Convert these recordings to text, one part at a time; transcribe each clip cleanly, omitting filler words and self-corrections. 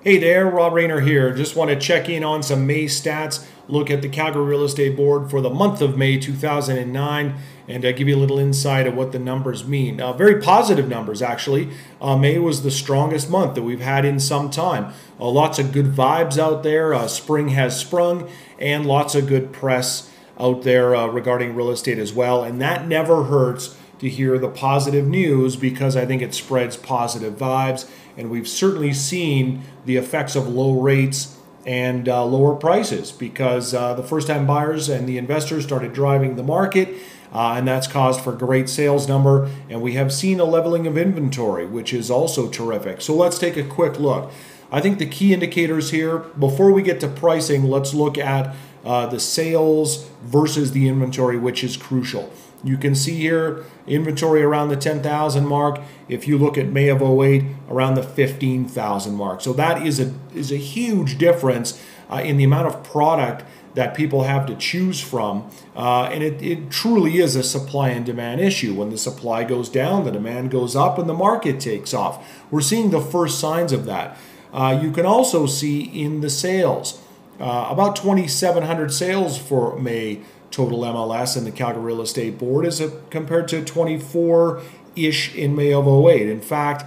Hey there, Rob Reynar here. Just want to check in on some May stats, look at the Calgary Real Estate Board for the month of May 2009, and give you a little insight of what the numbers mean. Very positive numbers, actually. May was the strongest month that we've had in some time. Lots of good vibes out there. Spring has sprung, and lots of good press out there regarding real estate as well. And that never hurts to hear the positive news because I think it spreads positive vibes. And we've certainly seen the effects of low rates and lower prices because the first-time buyers and the investors started driving the market, and that's caused for a great sales number. And we have seen a leveling of inventory, which is also terrific. So let's take a quick look. I think the key indicators here, before we get to pricing, let's look at the sales versus the inventory, which is crucial. You can see here inventory around the 10,000 mark. If you look at May of 08, around the 15,000 mark. So that is a huge difference in the amount of product that people have to choose from. And it truly is a supply and demand issue. When the supply goes down, the demand goes up and the market takes off. We're seeing the first signs of that. You can also see in the sales, about 2,700 sales for May total MLS and the Calgary Real Estate Board is compared to 24-ish in May of 08. In fact,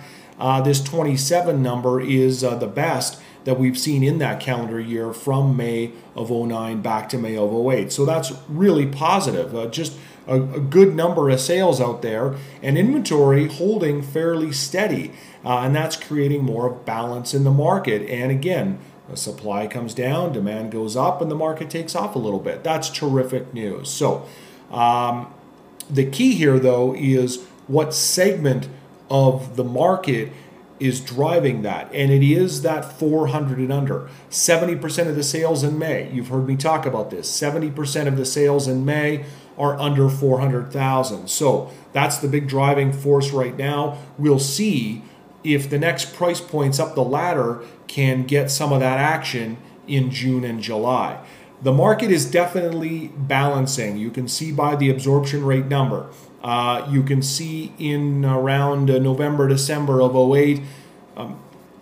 this 27 number is the best that we've seen in that calendar year from May of 09 back to May of 08. So that's really positive. Just a good number of sales out there and inventory holding fairly steady. And that's creating more balance in the market. And again, the supply comes down, demand goes up, and the market takes off a little bit. That's terrific news. So the key here, though, is what segment of the market is driving that. And it is that 400 and under. 70% of the sales in May, you've heard me talk about this, 70% of the sales in May are under 400,000. So that's the big driving force right now. We'll see if the next price points up the ladder can get some of that action in June and July. The market is definitely balancing. You can see by the absorption rate number. You can see in around November, December of 08,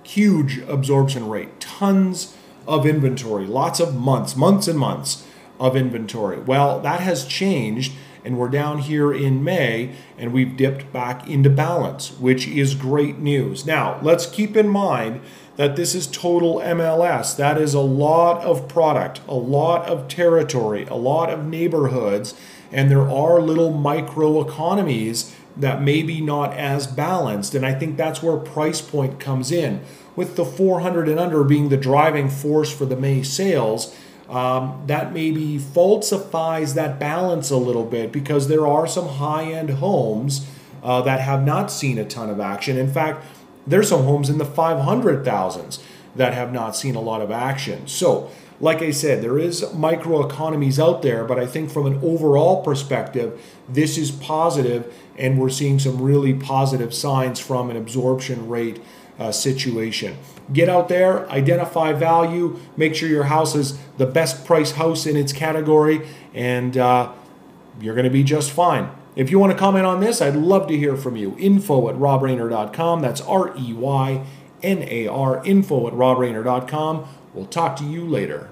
huge absorption rate, tons of inventory, lots of months and months of inventory. Well, that has changed. And we're down here in May, and we've dipped back into balance, which is great news. Now, let's keep in mind that this is total MLS. That is a lot of product, a lot of territory, a lot of neighborhoods, and there are little micro economies that may be not as balanced. And I think that's where price point comes in. With the 400 and under being the driving force for the May sales, that maybe falsifies that balance a little bit because there are some high-end homes that have not seen a ton of action. In fact, there's some homes in the 500,000s that have not seen a lot of action. So, like I said, there is microeconomies out there, but I think from an overall perspective, this is positive, and we're seeing some really positive signs from an absorption rate situation. Get out there, identify value, make sure your house is the best price house in its category, and you're going to be just fine. If you want to comment on this, I'd love to hear from you. info@robreynar.com. That's REYNAR, info@robreynar.com. We'll talk to you later.